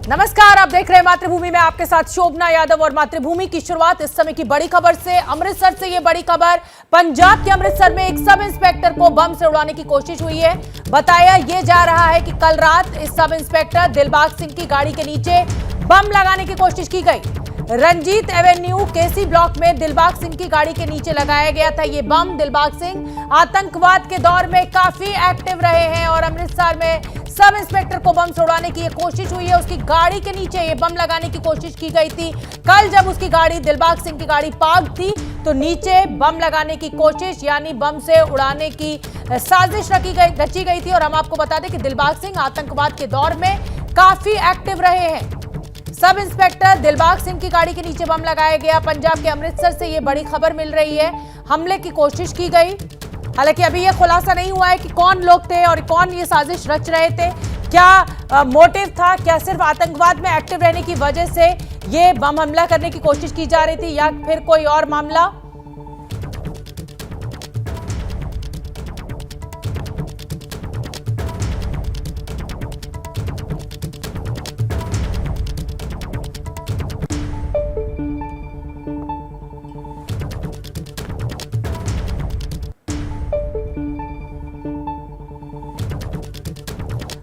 नमस्कार, आप देख रहे हैं मातृभूमि में आपके साथ शोभना यादव। और मातृभूमि की शुरुआत इस समय की बड़ी खबर से, अमृतसर से। ये बड़ी खबर, पंजाब के अमृतसर में एक सब इंस्पेक्टर को बम से उड़ाने की कोशिश हुई है। बताया ये जा रहा है कि कल रात इस सब इंस्पेक्टर दिलबाग सिंह की गाड़ी के नीचे बम लगाने की कोशिश की गई। रंजीत एवेन्यू केसी ब्लॉक में दिलबाग सिंह की गाड़ी के नीचे लगाया गया था ये बम। दिलबाग सिंह आतंकवाद के दौर में काफी एक्टिव रहे हैं और अमृतसर में सब इंस्पेक्टर को बम से उड़ाने की ये कोशिश हुई है। उसकी गाड़ी के नीचे ये बम लगाने की कोशिश की गई थी। कल जब उसकी गाड़ी, दिलबाग सिंह की गाड़ी पार्क थी, तो नीचे बम लगाने की कोशिश यानी बम से उड़ाने की साजिश रची गई थी। और हम आपको बता दें कि दिलबाग सिंह आतंकवाद के दौर में काफी एक्टिव रहे हैं। सब इंस्पेक्टर दिलबाग सिंह की गाड़ी के नीचे बम लगाया गया। पंजाब के अमृतसर से ये बड़ी खबर मिल रही है। हमले की कोशिश की गई, हालांकि अभी यह खुलासा नहीं हुआ है कि कौन लोग थे और कौन ये साजिश रच रहे थे। क्या मोटिव था, क्या सिर्फ आतंकवाद में एक्टिव रहने की वजह से ये बम हमला करने की कोशिश की जा रही थी या फिर कोई और मामला।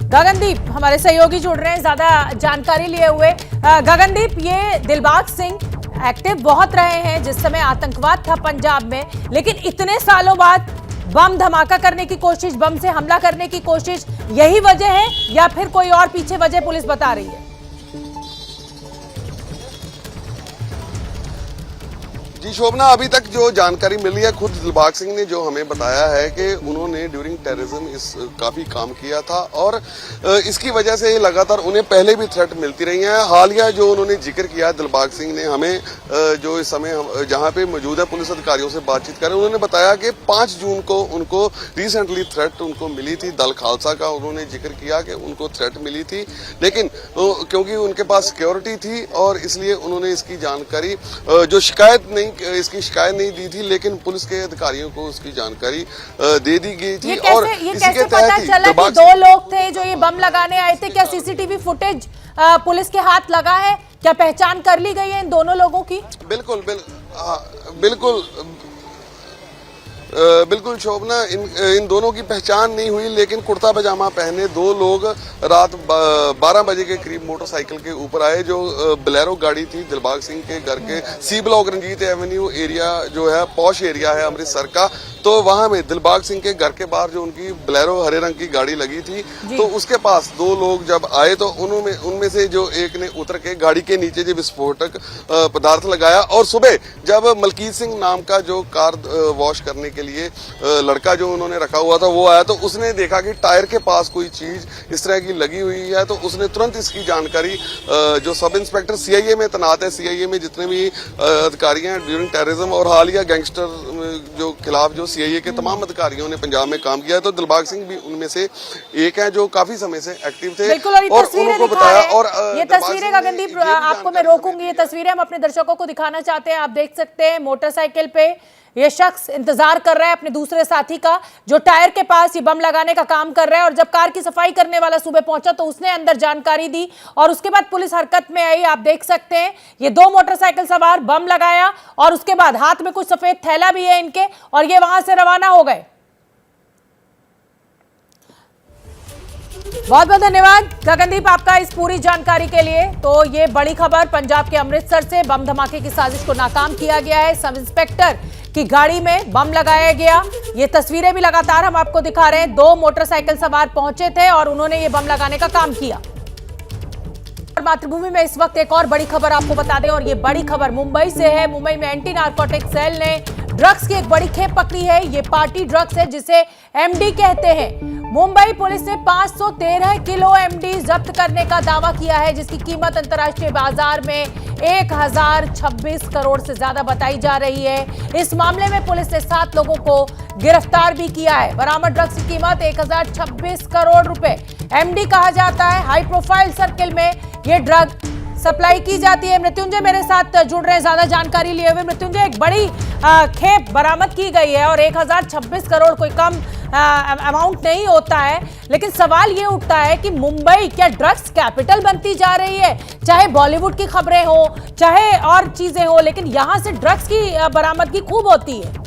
गगनदीप हमारे सहयोगी जुड़ रहे हैं ज्यादा जानकारी लिए हुए। गगनदीप, ये दिलबाग सिंह एक्टिव बहुत रहे हैं जिस समय आतंकवाद था पंजाब में, लेकिन इतने सालों बाद बम धमाका करने की कोशिश, बम से हमला करने की कोशिश, यही वजह है या फिर कोई और पीछे वजह पुलिस बता रही है? जी शोभना, अभी तक जो जानकारी मिली है, खुद दिलबाग सिंह ने जो हमें बताया है कि उन्होंने ड्यूरिंग टेररिज्म काफी काम किया था और इसकी वजह से लगातार उन्हें पहले भी थ्रेट मिलती रही हैं। हालिया जो उन्होंने जिक्र किया दिलबाग सिंह ने हमें, जो इस समय जहां पे मौजूद है पुलिस अधिकारियों से बातचीत करें, उन्होंने बताया कि 5 जून को उनको रिसेंटली थ्रेट उनको मिली थी। दल खालसा का उन्होंने जिक्र किया कि उनको थ्रेट मिली थी, लेकिन क्योंकि उनके पास सिक्योरिटी थी और इसलिए उन्होंने इसकी जानकारी, जो इसकी शिकायत नहीं दी थी, लेकिन पुलिस के अधिकारियों को उसकी जानकारी दे दी गई थी। और इसी के तहत ही चला कि 2 लोग थे जो ये बम लगाने आए थे। क्या सीसीटीवी फुटेज पुलिस के हाथ लगा है? क्या पहचान कर ली गई है इन दोनों लोगों की? बिल्कुल शोभना, इन दोनों की पहचान नहीं हुई, लेकिन कुर्ता पजामा पहने 2 लोग रात 12 बजे के करीब मोटरसाइकिल के ऊपर आए। जो बोलेरो गाड़ी थी दिलबाग सिंह के घर के C block Ranjit avenue area जो है पॉश एरिया है अमृतसर का, तो वहां में दिलबाग सिंह के घर के बाहर जो उनकी बोलेरो हरे रंग की गाड़ी लगी थी, तो उसके पास 2 लोग जब आए तो उनमें से जो एक ने उतर के गाड़ी के नीचे जो विस्फोटक पदार्थ लगाया। और सुबह जब मलकीत सिंह नाम का जो कार वॉश करने के लिए लड़का जो उन्होंने रखा हुआ था वो आया, तो उसने देखा कि टायर के पास कोई चीज इस तरह की लगी हुई है, तो उसने तुरंत इसकी जानकारी जो सब इंस्पेक्टर सीआईए में तैनात है, सीआईए में जितने भी अधिकारी हैं ड्यूरिंग टेररिज्म और हालिया गैंगस्टर जो खिलाफ जो सीआईए के तमाम अधिकारियों ने पंजाब में काम किया है, तो दिलबाग सिंह भी उनमें से एक है जो काफी समय से एक्टिव थे। और उनको बताया। और ये तस्वीरें गगनदीप, आपको मैं रोकूंगी, ये तस्वीरें हम अपने दर्शकों को दिखाना चाहते हैं। आप देख सकते हैं मोटरसाइकिल पे ये शख्स इंतजार कर रहा है अपने दूसरे साथी का, जो टायर के पास ये बम लगाने का काम कर रहा है। और जब कार की सफाई करने वाला सुबह पहुंचा तो उसने अंदर जानकारी दी और उसके बाद पुलिस हरकत में आई। आप देख सकते हैं ये 2 मोटरसाइकिल सवार बम लगाया और उसके बाद हाथ में कुछ सफेद थैला भी है इनके, और ये वहां से रवाना हो गए। बहुत बहुत धन्यवाद गगनदीप आपका इस पूरी जानकारी के लिए। तो ये बड़ी खबर, पंजाब के अमृतसर से बम धमाके की साजिश को नाकाम किया गया है। सब इंस्पेक्टर की गाड़ी में बम लगाया गया। ये तस्वीरें भी लगातार हम आपको दिखा रहे हैं। 2 मोटरसाइकिल सवार पहुंचे थे और उन्होंने ये बम लगाने का काम किया। मातृभूमि में इस वक्त एक और बड़ी खबर आपको बता दें, और ये बड़ी खबर मुंबई से है। मुंबई में एंटी नारकोटिक सेल ने ड्रग्स की एक बड़ी खेप पकड़ी है। ये पार्टी ड्रग्स है जिसे एमडी कहते हैं। मुंबई पुलिस ने 513 किलो एमडी जब्त करने का दावा किया है, जिसकी कीमत अंतर्राष्ट्रीय बाजार में 1026 करोड़ से ज्यादा बताई जा रही है। इस मामले में पुलिस ने 7 लोगों को गिरफ्तार भी किया है। बरामद ड्रग्स की कीमत 1026 करोड़ रुपए। एमडी कहा जाता है हाई प्रोफाइल सर्किल में ये ड्रग सप्लाई की जाती है। मृत्युंजय मेरे साथ जुड़ रहे हैं ज्यादा जानकारी लिए हुए। मृत्युंजय, एक बड़ी खेप बरामद की गई है और 1026 करोड़ कोई कम अमाउंट नहीं होता है, लेकिन सवाल ये उठता है कि मुंबई क्या ड्रग्स कैपिटल बनती जा रही है? चाहे बॉलीवुड की खबरें हो, चाहे और चीजें हो, लेकिन यहां से ड्रग्स की बरामदगी खूब होती है।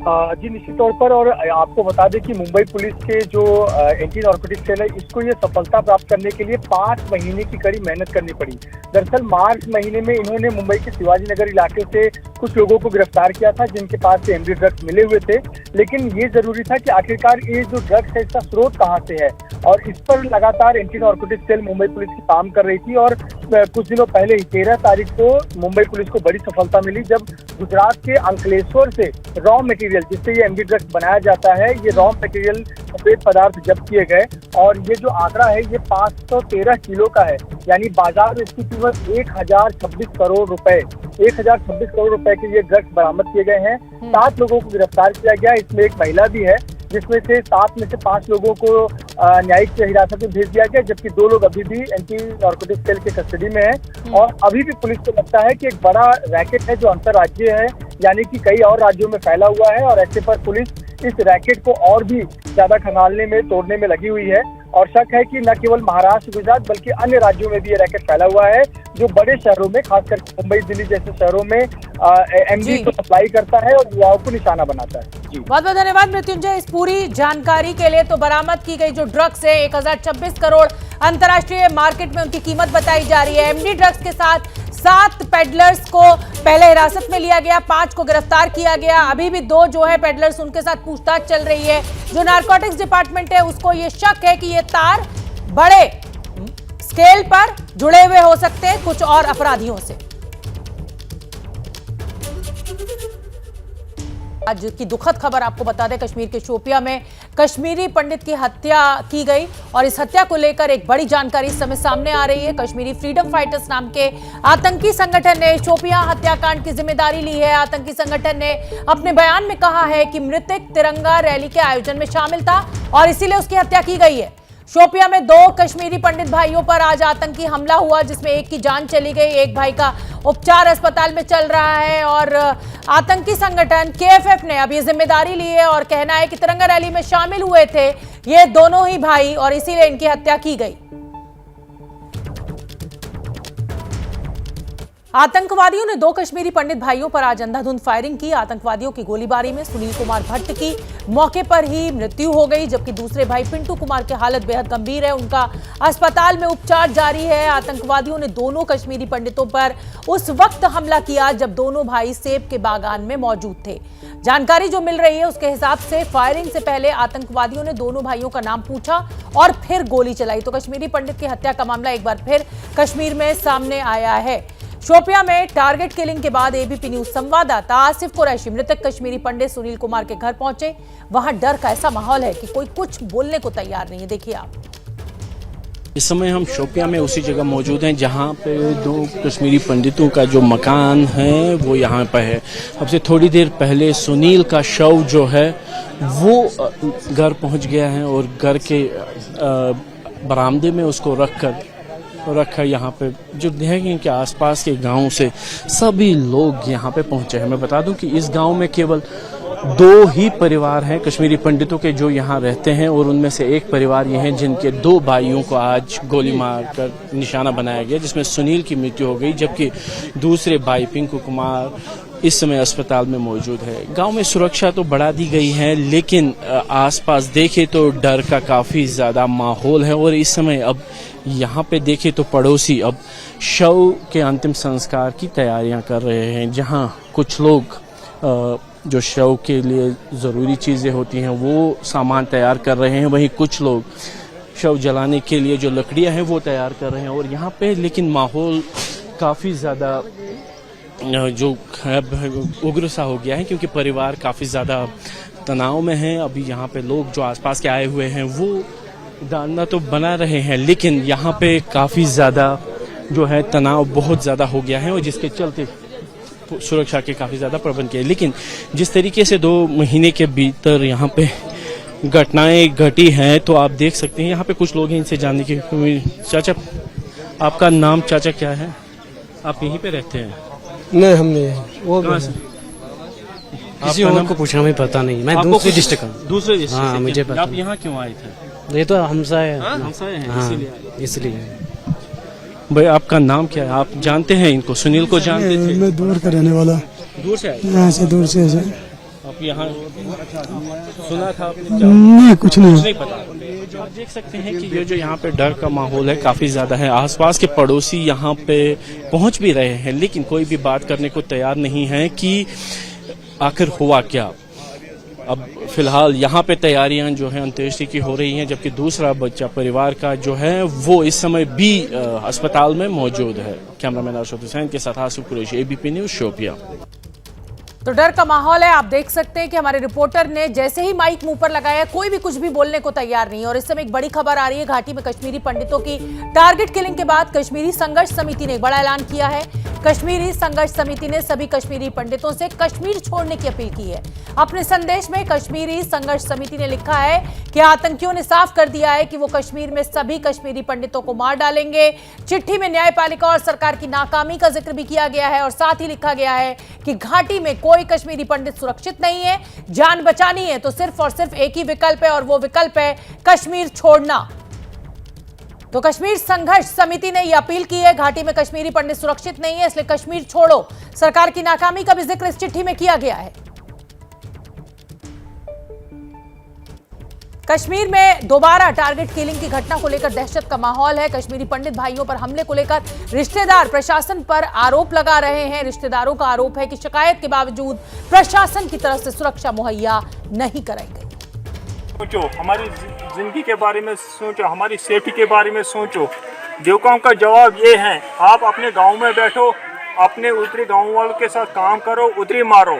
जी निश्चित तौर पर, और आपको बता दें कि मुंबई पुलिस के जो एंटी नारकोटिक सेल है, इसको ये सफलता प्राप्त करने के लिए 5 महीने की कड़ी मेहनत करनी पड़ी। दरअसल मार्च महीने में इन्होंने मुंबई के शिवाजी नगर इलाके से कुछ लोगों को गिरफ्तार किया था जिनके पास से एमडी ड्रग्स मिले हुए थे, लेकिन ये जरूरी था कि आखिरकार ये जो ड्रग्स है इसका स्रोत कहाँ से है, और इस पर लगातार anti narcotic cell Mumbai police की काम कर रही थी। और कुछ दिनों पहले ही 13 तारीख को मुंबई पुलिस को बड़ी सफलता मिली जब गुजरात के अंकलेश्वर से रॉ मटेरियल, जिससे ये एमडी ड्रग्स बनाया जाता है, ये रॉ मटेरियल सफेद पदार्थ जब्त किए गए। और ये जो आंकड़ा है ये 513 किलो का है, यानी बाजार में इसकी कीमत 1026 करोड़ रुपए 1026 करोड़ रुपए के ये ड्रग्स बरामद किए गए हैं। 7 लोगों को गिरफ्तार किया गया, इसमें एक महिला भी है, जिसमें से 7 में से 5 लोगों को न्यायिक हिरासत में भेज दिया गया, जबकि 2 लोग अभी भी एंटी नारकोटिक सेल के कस्टडी में हैं। और अभी भी पुलिस को लगता है कि एक बड़ा रैकेट है जो अंतर्राज्यीय है, यानी कि कई और राज्यों में फैला हुआ है, और ऐसे पर पुलिस इस रैकेट को और भी ज्यादा खंगालने में, तोड़ने में लगी हुई है। और शक है कि न केवल महाराष्ट्र, गुजरात, बल्कि अन्य राज्यों में भी ये रैकेट फैला हुआ है, जो बड़े शहरों में, खासकर मुंबई, दिल्ली जैसे शहरों में एमडी को सप्लाई करता है और युवाओं को निशाना बनाता है। बहुत बहुत धन्यवाद मृत्युंजय इस पूरी जानकारी के लिए। तो बरामद की गई जो ड्रग्स है 1026 करोड़ अंतर्राष्ट्रीय मार्केट में उनकी कीमत बताई जा रही है। एमडी ड्रग्स के साथ 7 पेडलर्स को पहले हिरासत में लिया गया, 5 को गिरफ्तार किया गया। अभी भी 2 जो है पेडलर्स, उनके साथ पूछताछ चल रही है। जो नारकोटिक्स डिपार्टमेंट है उसको ये शक है कि ये तार बड़े स्केल पर जुड़े हुए हो सकते हैं कुछ और अपराधियों से। आज की दुखद खबर आपको बता दें, कश्मीर के शोपिया में कश्मीरी पंडित की हत्या की गई और इस हत्या को लेकर एक बड़ी जानकारी इस समय सामने आ रही है। कश्मीरी फ्रीडम फाइटर्स नाम के आतंकी संगठन ने शोपिया हत्याकांड की जिम्मेदारी ली है। आतंकी संगठन ने अपने बयान में कहा है कि मृतक तिरंगा रैली के आयोजन में शामिल था और इसीलिए उसकी हत्या की गई है। शोपिया में 2 कश्मीरी पंडित भाइयों पर आज आतंकी हमला हुआ, जिसमें एक की जान चली गई, एक भाई का उपचार अस्पताल में चल रहा है। और आतंकी संगठन केएफएफ ने अब ये जिम्मेदारी ली है और कहना है कि तिरंगा रैली में शामिल हुए थे ये दोनों ही भाई और इसीलिए इनकी हत्या की गई। आतंकवादियों ने 2 कश्मीरी पंडित भाइयों पर आज अंधाधुंध फायरिंग की। आतंकवादियों की गोलीबारी में सुनील कुमार भट्ट की मौके पर ही मृत्यु हो गई, जबकि दूसरे भाई पिंटू कुमार की हालत बेहद गंभीर है, उनका अस्पताल में उपचार जारी है। आतंकवादियों ने दोनों कश्मीरी पंडितों पर उस वक्त हमला किया जब दोनों भाई सेब के बागान में मौजूद थे। जानकारी जो मिल रही है उसके हिसाब से फायरिंग से पहले आतंकवादियों ने दोनों भाइयों का नाम पूछा और फिर गोली चलाई। तो कश्मीरी पंडित की हत्या का मामला एक बार फिर कश्मीर में सामने आया है। शोपिया में टारगेट किलिंग के बाद एबीपी न्यूज संवाददाता आसिफ कुरैशी मृतक कश्मीरी पंडित सुनील कुमार के घर पहुंचे। वहां डर का ऐसा माहौल है कि कोई कुछ बोलने को तैयार नहीं है। देखिए आप। इस समय हम शोपिया में उसी जगह मौजूद हैं जहां पे 2 कश्मीरी पंडितों का जो मकान है वो यहाँ पर है। अब से थोड़ी देर पहले सुनील का शव जो है वो घर पहुंच गया है और घर के बरामदे में उसको रखा यहाँ पे जो देखेंगे कि आसपास के गांव से सभी लोग यहाँ पे पहुंचे हैं। मैं बता दूं कि इस गांव में केवल 2 ही परिवार हैं कश्मीरी पंडितों के जो यहाँ रहते हैं और उनमें से एक परिवार ये हैं जिनके 2 भाइयों को आज गोली मारकर निशाना बनाया गया, जिसमें सुनील की मृत्यु हो गई, जबकि दूसरे भाई पिंकू कुमार इस समय अस्पताल में मौजूद है। गांव में सुरक्षा तो बढ़ा दी गई है, लेकिन आसपास देखे तो डर का काफी ज्यादा माहौल है। और इस समय अब यहाँ पे देखे तो पड़ोसी अब शव के अंतिम संस्कार की तैयारियां कर रहे हैं, जहां कुछ लोग जो शव के लिए ज़रूरी चीज़ें होती हैं वो सामान तैयार कर रहे हैं, वहीं कुछ लोग शव जलाने के लिए जो लकड़ियां हैं वो तैयार कर रहे हैं। और यहाँ पे लेकिन माहौल काफ़ी ज़्यादा जो उग्र सा हो गया है, क्योंकि परिवार काफ़ी ज़्यादा तनाव में है। अभी यहाँ पे लोग जो आसपास के आए हुए हैं वो दाना तो बना रहे हैं, लेकिन यहाँ पे काफ़ी ज़्यादा जो है तनाव बहुत ज़्यादा हो गया है और जिसके चलते सुरक्षा के काफ़ी ज़्यादा प्रबंध किए। लेकिन जिस तरीके से 2 महीने के भीतर यहाँ पे घटनाएं घटी हैं तो आप देख सकते हैं यहाँ पे कुछ लोग हैं, इनसे जानने की। चाचा, आपका नाम चाचा क्या है? आप यहीं पे रहते हैं? नहीं, हम नहीं। वो कहाँ से? किसी और को पूछना मुझे पता नहीं, मैं दूसरी डिस्ट्रिक्ट का। दूसरे डिस्ट्रिक्ट हाँ, से मुझे क्या? पता। आप यहाँ क्यों आए थे? ये तो हमसा है। हमसाए हैं, हाँ, इसीलिए आए। इसलिए। भाई आपका नाम क्या है? आप जानते हैं इनको? सुनील को जानते थे? मैं दूर का रहने वाला, दूर से आए? यहाँ से दूर से ऐसे। आप यहाँ सुना था आपने? क्या नहीं, कुछ नहीं। नहीं पता। जो आप देख सकते हैं कि ये जो यहाँ पे डर का माहौल है काफी ज्यादा है। आसपास के पड़ोसी यहाँ पे पहुंच भी रहे हैं लेकिन कोई भी बात करने को तैयार नहीं है कि आखिर हुआ क्या। अब फिलहाल यहाँ पे तैयारियां जो है अंत्येष्टि की हो रही हैं, जबकि दूसरा बच्चा परिवार का जो है वो इस समय भी अस्पताल में मौजूद है। कैमरामैन अरशद हुसैन के साथ आसिफ कुरैशी, एबीपी न्यूज, शोपियां। तो डर का माहौल है। आप देख सकते हैं कि हमारे रिपोर्टर ने जैसे ही माइक मुंह पर लगाया, कोई भी कुछ भी बोलने को तैयार नहीं। और इस समय एक बड़ी खबर आ रही है, घाटी में कश्मीरी पंडितों की टारगेट किलिंग के बाद कश्मीरी संघर्ष समिति ने एक बड़ा ऐलान किया है। कश्मीरी संघर्ष समिति ने सभी कश्मीरी पंडितों से कश्मीर छोड़ने की अपील की है। अपने संदेश में कश्मीरी संघर्ष समिति ने लिखा है कि आतंकियों ने साफ कर दिया है कि वो कश्मीर में सभी कश्मीरी पंडितों को मार डालेंगे। चिट्ठी में न्यायपालिका और सरकार की नाकामी का जिक्र भी किया गया है और साथ ही लिखा गया है कि घाटी में कोई कश्मीरी पंडित सुरक्षित नहीं है। जान बचानी है तो सिर्फ और सिर्फ एक ही विकल्प है और वो विकल्प है कश्मीर छोड़ना। तो कश्मीर संघर्ष समिति ने यह अपील की है, घाटी में कश्मीरी पंडित सुरक्षित नहीं है इसलिए कश्मीर छोड़ो। सरकार की नाकामी का भी जिक्र इस चिट्ठी में किया गया है। कश्मीर में दोबारा टारगेट किलिंग की घटना को लेकर दहशत का माहौल है। कश्मीरी पंडित भाइयों पर हमले को लेकर रिश्तेदार प्रशासन पर आरोप लगा रहे हैं। रिश्तेदारों का आरोप है कि शिकायत के बावजूद प्रशासन की तरफ से सुरक्षा मुहैया नहीं कराई गई। सोचो, हमारी जिंदगी के बारे में सोचो, हमारी सेफ्टी के बारे में सोचो। देवकाओं का जवाब ये है, आप अपने गांव में बैठो, अपने उतरी गांव वालों के साथ काम करो, उतरी मारो।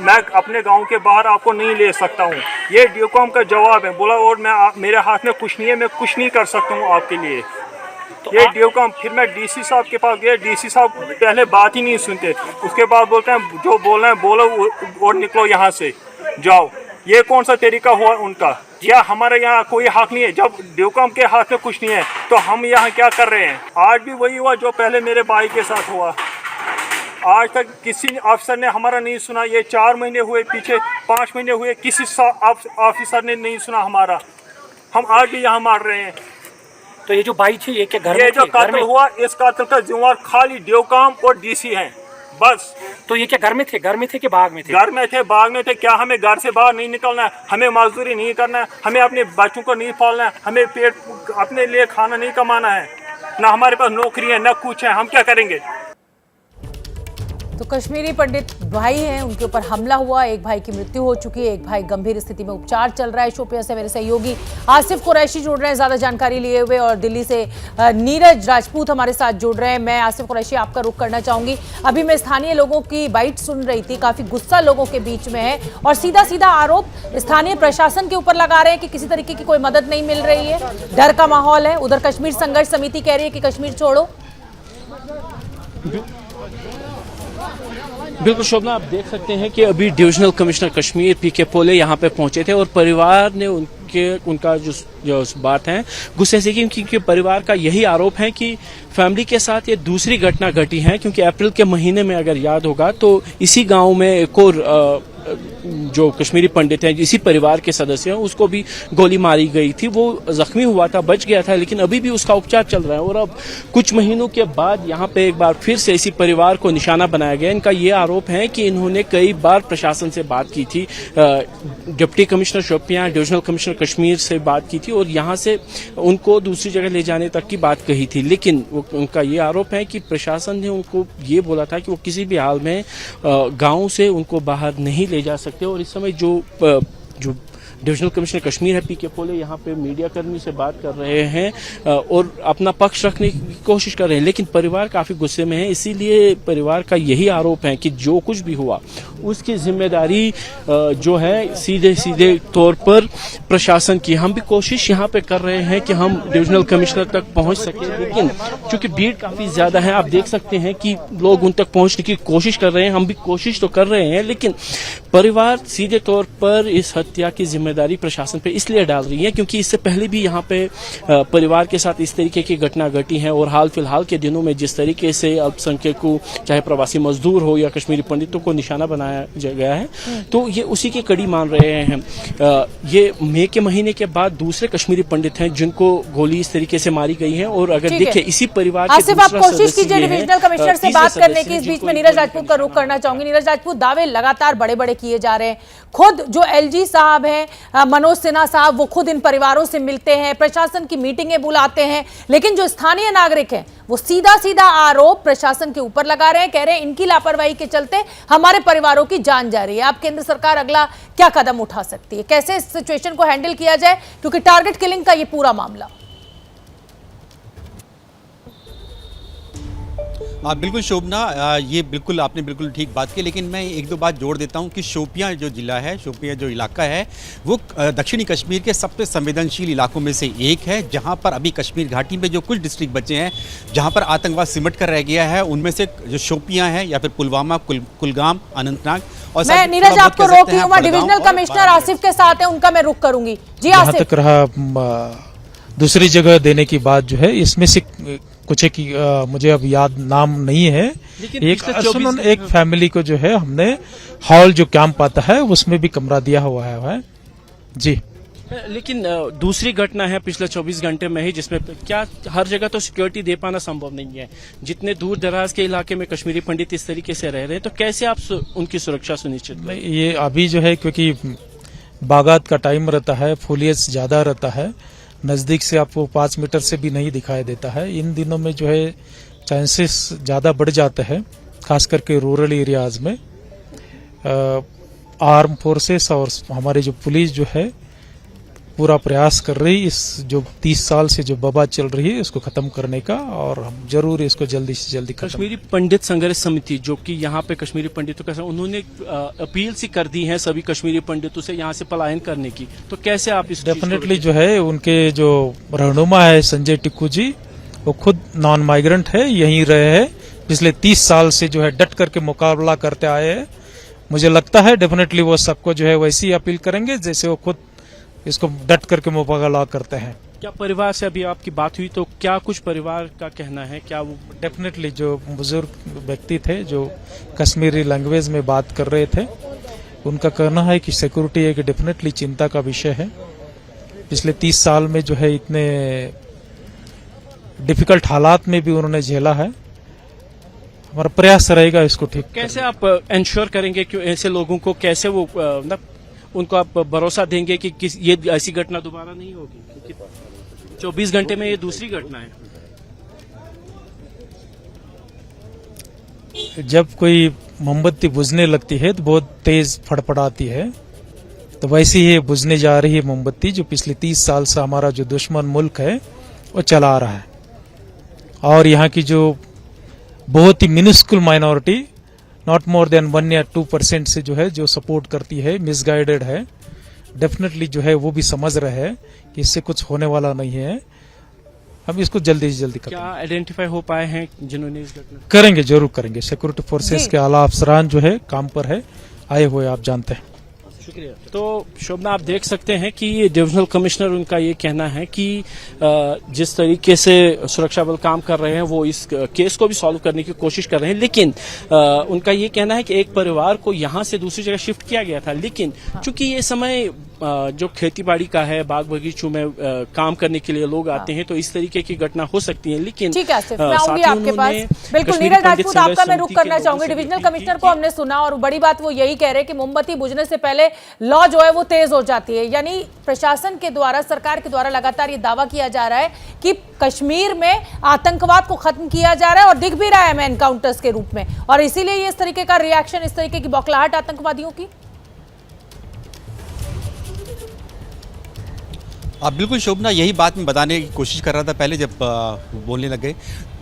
मैं अपने गांव के बाहर आपको नहीं ले सकता हूं। ये ड्यूकॉम का जवाब है। बोला और मेरे हाथ में कुछ नहीं है, मैं कुछ नहीं कर सकता हूं आपके लिए। तो ये ड्यूकॉम। फिर मैं डीसी साहब के पास गया, डीसी साहब पहले बात ही नहीं सुनते, उसके बाद बोलते हैं जो बोलना है बोलो और निकलो यहाँ से, जाओ। ये कौन सा तरीका हुआ उनका? या हमारे यहाँ कोई हक नहीं है? जब ड्यूकॉम के हाथ में कुछ नहीं है तो हम यहाँ क्या कर रहे हैं? आज भी वही हुआ जो पहले मेरे भाई के साथ हुआ। आज तक किसी अफसर ने हमारा नहीं सुना। ये 4 महीने हुए, पीछे 5 महीने हुए, किसी ऑफिसर ने नहीं सुना हमारा। हम आज भी यहाँ मार रहे हैं। तो ये जो भाई थे ये क्या घर में ये जो कातिल हुआ, इस कातिल का जिम्मेवार खाली ड्यूकॉम और डीसी हैं बस। तो ये क्या घर में थे कि बाग में थे? घर में थे, बाग में थे। क्या हमें घर से बाहर नहीं निकलना है? हमें मजदूरी नहीं करना है? हमें अपने बच्चों को नहीं पालना है? हमें पेट अपने लिए खाना नहीं कमाना है? ना हमारे पास नौकरी है, ना कुछ है। हम क्या करेंगे? तो कश्मीरी पंडित भाई हैं, उनके ऊपर हमला हुआ। एक भाई की मृत्यु हो चुकी है, एक भाई गंभीर स्थिति में उपचार चल रहा है। शोपियां से मेरे सहयोगी आसिफ कुरैशी जुड़ रहे हैं ज्यादा जानकारी लिए हुए, और दिल्ली से नीरज राजपूत हमारे साथ जुड़ रहे हैं। मैं आसिफ कुरैशी आपका रुख करना चाहूंगी। अभी मैं स्थानीय लोगों की बाइट सुन रही थी, काफी गुस्सा लोगों के बीच में है और सीधा सीधा आरोप स्थानीय प्रशासन के ऊपर लगा रहे हैं कि किसी तरीके की कोई मदद नहीं मिल रही है। डर का माहौल है। उधर कश्मीर संघर्ष समिति कह रही है कि कश्मीर छोड़ो। बिल्कुल शोभना, आप देख सकते हैं कि अभी डिविजनल कमिश्नर कश्मीर पीके पोले यहाँ पे पहुंचे थे और परिवार ने उनका जो बात है गुस्से से की, क्योंकि परिवार का यही आरोप है कि फैमिली के साथ ये दूसरी घटना घटी है। क्योंकि अप्रैल के महीने में अगर याद होगा तो इसी गांव में एक और जो कश्मीरी पंडित हैं, इसी परिवार के सदस्य हैं, उसको भी गोली मारी गई थी। वो जख्मी हुआ था, बच गया था, लेकिन अभी भी उसका उपचार चल रहा है। और अब कुछ महीनों के बाद यहाँ पे एक बार फिर से इसी परिवार को निशाना बनाया गया। इनका ये आरोप है कि इन्होंने कई बार प्रशासन से बात की थी, deputy commissioner Shopian, divisional commissioner Kashmir से बात की थी और यहाँ से उनको दूसरी जगह ले जाने तक की बात कही थी। लेकिन उनका ये आरोप है कि प्रशासन ने उनको ये बोला था कि वो किसी भी हाल में गाँव से उनको बाहर नहीं ले जा सकते। और इस समय जो डिविजनल कमिश्नर कश्मीर है पीके पोले यहाँ पे मीडिया कर्मी से बात कर रहे हैं और अपना पक्ष रखने की कोशिश कर रहे हैं, लेकिन परिवार काफी गुस्से में है। इसीलिए परिवार का यही आरोप है कि जो कुछ भी हुआ उसकी जिम्मेदारी जो है सीधे सीधे तौर पर प्रशासन की। हम भी कोशिश यहाँ पे कर रहे हैं कि हम डिविजनल कमिश्नर तक पहुँच सके, लेकिन चूंकि भीड़ काफी ज्यादा है, आप देख सकते हैं कि लोग उन तक पहुँचने की कोशिश कर रहे हैं। हम भी कोशिश तो कर रहे हैं, लेकिन परिवार सीधे तौर पर इस हत्या की जिम्मेदारी प्रशासन पे इसलिए डाल रही है क्योंकि इससे पहले भी यहाँ पे परिवार के साथ इस तरीके की घटना घटी है और हाल फिलहाल के दिनों में जिस तरीके से अल्पसंख्यकों चाहे प्रवासी मजदूर हो या कश्मीरी पंडितों को निशाना बनाया गया है तो ये उसी की कड़ी मान रहे हैं। ये मई के महीने के बाद दूसरे कश्मीरी पंडित हैं जिनको गोली इस तरीके से मारी गई है और अगर देखें इसी परिवार के आसिफ, आप दूसरा कोशिश सदस्य कीजिए ये है, डिविजनल कमिश्नर से तीसरा बात करने सदस्य की। इस बीच जिनको में नीरज राजपूत का रुख करना चाहूंगी। नीरज राजपूत, दावे लगातार बड़े बड़े किए जा रहे हैं। खुद जो एलजी साहब हैं, मनोज सिन्हा साहब, वो खुद इन परिवारों से मिलते हैं, प्रशासन की मीटिंगें बुलाते हैं, लेकिन जो स्थानीय नागरिक हैं वो सीधा सीधा आरोप प्रशासन के ऊपर लगा रहे हैं। कह रहे हैं इनकी लापरवाही के चलते हमारे परिवारों की जान जा रही है। आप केंद्र सरकार अगला क्या कदम उठा सकती है, कैसे इस सिचुएशन को हैंडल किया जाए, क्योंकि टारगेट किलिंग का ये पूरा मामला। बिल्कुल शोभना, ये बिल्कुल आपने बिल्कुल ठीक बात की, लेकिन मैं एक दो बात जोड़ देता हूँ कि शोपियाँ जो ज़िला है, शोपियाँ जो इलाका है वो दक्षिणी कश्मीर के सबसे संवेदनशील इलाकों में से एक है, जहाँ पर अभी कश्मीर घाटी में जो कुछ डिस्ट्रिक्ट बचे हैं जहाँ पर आतंकवाद सिमट कर रह गया है, उनमें से जो शोपियाँ हैं या फिर पुलवामा, कुलगाम, अनंतनाग और मैं नीरज आपको रोक रही हूँ। डिविजनल कमिश्नर आसिफ के साथ है, उनका मैं रुख करूंगी। जी आसिफ, तक रहा दूसरी जगह देने की बात जो है, इसमें से कुछ एक मुझे अब याद नाम नहीं है, एक फैमिली को जो है हमने हॉल जो कैंप आता है उसमें भी कमरा दिया हुआ है जी। लेकिन दूसरी घटना है पिछले 24 घंटे में ही, जिसमें क्या हर जगह तो सिक्योरिटी दे पाना संभव नहीं है। जितने दूर दराज के इलाके में कश्मीरी पंडित इस तरीके से रह रहे हैं तो कैसे आप उनकी सुरक्षा सुनिश्चित करें? ये अभी जो है क्योंकि बागात का टाइम रहता है, फॉलिएज ज्यादा रहता है, नजदीक से आपको 5 मीटर से भी नहीं दिखाई देता है। इन दिनों में जो है चांसेस ज्यादा बढ़ जाते हैं, खास करके रूरल एरियाज में। आर्म फोर्सेस और हमारे जो पुलिस जो है पूरा प्रयास कर रही इस जो 30 साल से जो बवाल चल रही है इसको खत्म करने का, और हम जरूर इसको जल्दी से जल्दी खत्म। कश्मीरी पंडित संघर्ष समिति जो कि यहाँ पे कश्मीरी पंडितों का उन्होंने अपील सी कर दी है सभी कश्मीरी पंडितों से यहाँ से पलायन करने की, तो कैसे आप इस डेफिनेटली जो है उनके जो रहनुमा है संजय टिक्कू जी, वो खुद नॉन माइग्रेंट है, यहीं रहे हैं पिछले 30 साल से जो है डट करके मुकाबला करते आए हैं। मुझे लगता है डेफिनेटली वो सबको जो है वैसी अपील करेंगे जैसे वो खुद इसको डट करके मुकाबला करते हैं। क्या परिवार से अभी आपकी बात हुई तो क्या कुछ परिवार का कहना है? क्या वो डेफिनेटली जो बुजुर्ग व्यक्ति थे जो कश्मीरी लैंग्वेज में बात कर रहे थे, उनका कहना है कि सिक्योरिटी एक डेफिनेटली चिंता का विषय है। पिछले 30 साल में जो है इतने डिफिकल्ट हालात में भी उन्होंने झेला है। हमारा प्रयास रहेगा इसको ठीक। कैसे आप इंश्योर करेंगे कि ऐसे लोगों को कैसे वो उनको आप भरोसा देंगे कि ये ऐसी घटना दोबारा नहीं होगी, क्योंकि 24 घंटे में ये दूसरी घटना है। जब कोई मोमबत्ती बुझने लगती है तो बहुत तेज फड़फड़ाती है, तो वैसे ही बुझने जा रही है मोमबत्ती जो पिछले 30 साल से हमारा जो दुश्मन मुल्क है वो चला रहा है। और यहाँ की जो बहुत ही मिनिस्कुल माइनॉरिटी, नॉट मोर देन 1 या 2% से जो है जो सपोर्ट करती है, मिसगाइडेड है, डेफिनेटली जो है वो भी समझ रहे हैं कि इससे कुछ होने वाला नहीं है। हम इसको जल्दी से जल्दी क्या आइडेंटिफाई हो पाए हैं जिन्होंने इस घटना? करेंगे, जरूर करेंगे। सिक्योरिटी फोर्सेस के आला अफसरान जो है काम पर है, आए हुए आप जानते हैं। शुक्रिया। तो शोभना, आप देख सकते हैं कि डिविजनल कमिश्नर उनका ये कहना है कि जिस तरीके से सुरक्षा बल काम कर रहे हैं वो इस केस को भी सॉल्व करने की कोशिश कर रहे हैं, लेकिन उनका ये कहना है कि एक परिवार को यहाँ से दूसरी जगह शिफ्ट किया गया था, लेकिन चूंकि ये समय जो खेती बाड़ी का है, बाग बगीचों में काम करने के लिए लोग आते हैं, तो इस तरीके की घटना हो सकती है। लेकिन ठीक है आसिफ, मैं आऊंगी आपके पास। बिल्कुल नीरज राजपूत, आपका मैं रुख करना चाहूंगी। डिविजनल कमिश्नर को हमने सुना और बड़ी बात वो यही कह रहे हैं कि मोमबत्ती बुझने से पहले लॉ जो है वो तेज हो जाती है। यानी प्रशासन के द्वारा, सरकार के द्वारा लगातार ये दावा किया जा रहा है कि कश्मीर में आतंकवाद को खत्म किया जा रहा है और दिख भी रहा है हमें एनकाउंटर्स के रूप में, और इसीलिए ये इस तरीके का रिएक्शन, इस तरीके की बौखलाहट आतंकवादियों की। बिल्कुल शोभना, यही बात मैं बताने की कोशिश कर रहा था पहले जब बोलने लग गए।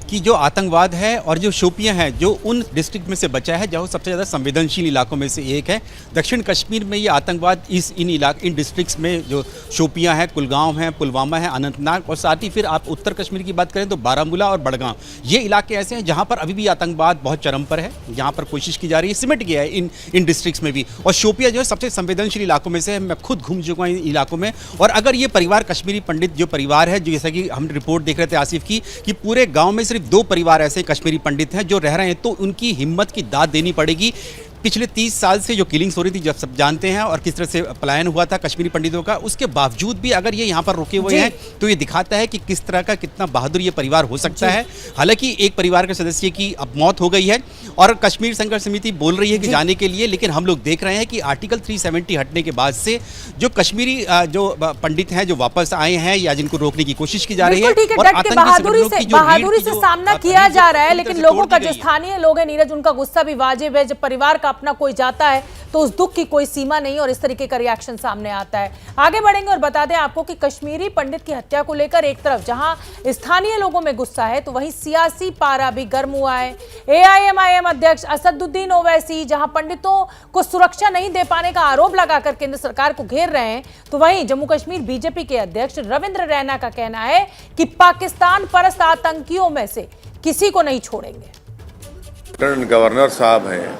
कि जो आतंकवाद है और जो शोपियां हैं, जो उन डिस्ट्रिक्ट में से बचा है जो सबसे ज़्यादा संवेदनशील इलाकों में से एक है। दक्षिण कश्मीर में ये आतंकवाद इन डिस्ट्रिक्ट्स में जो शोपियां हैं, कुलगांव है, पुलवामा है, अनंतनाग, और साथ ही फिर आप उत्तर कश्मीर की बात करें तो बारामूला और बड़गांव, ये इलाके ऐसे हैं जहाँ पर अभी भी आतंकवाद बहुत चरम पर है। यहाँ पर कोशिश की जा रही है, सिमट गया है इन डिस्ट्रिक्ट्स में भी। और शोपियां जो है सबसे संवेदनशील इलाकों में से है। मैं खुद घूम चुका हूँ इन इलाकों में। और अगर ये परिवार, कश्मीरी पंडित जो परिवार है, जो जैसा कि हम रिपोर्ट देख रहे थे आसिफ की, कि पूरे गांव में सिर्फ 2 परिवार ऐसे कश्मीरी पंडित हैं जो रह रहे हैं, तो उनकी हिम्मत की दाद देनी पड़ेगी। पिछले 30 साल से जो किलिंग्स हो रही थी, जब सब जानते हैं, और किस तरह से पलायन हुआ था कश्मीरी पंडितों का, उसके बावजूद भी अगर ये यहाँ पर रुके हुए हैं तो ये दिखाता है कि किस तरह का, कितना बहादुर ये परिवार हो सकता है। हालांकि एक परिवार के सदस्य की अब मौत हो गई है और कश्मीर संघर्ष समिति बोल रही है कि जाने के लिए, लेकिन हम लोग देख रहे हैं कि आर्टिकल 370 हटने के बाद से जो कश्मीरी जो पंडित हैं जो वापस आए हैं या जिनको रोकने की कोशिश की जा रही है, और बहादुरी से सामना किया जा रहा है। लेकिन लोगों का, जो स्थानीय लोग हैं नीरज, उनका गुस्सा भी वाजिब है। जब परिवार का अपना कोई जाता है तो उस दुख की कोई सीमा नहीं, और इस तरीके का रिएक्शन सामने आता है। आगे बढ़ेंगे और बता दें आपको कि कश्मीरी पंडित की हत्या को लेकर एक तरफ जहां स्थानीय लोगों में गुस्सा है, तो वहीं सियासी पारा भी गर्म हुआ है। एआईएमआईएम अध्यक्ष असदुद्दीन ओवैसी जहां पंडितों को सुरक्षा नहीं दे पाने का आरोप लगाकर केंद्र सरकार को घेर रहे हैं, तो वहीं जम्मू कश्मीर बीजेपी के अध्यक्ष रविंद्र रैना का कहना है कि पाकिस्तान परस्त आतंकियों में से किसी को नहीं छोड़ेंगे। लेफ्टिनेंट गवर्नर साहब हैं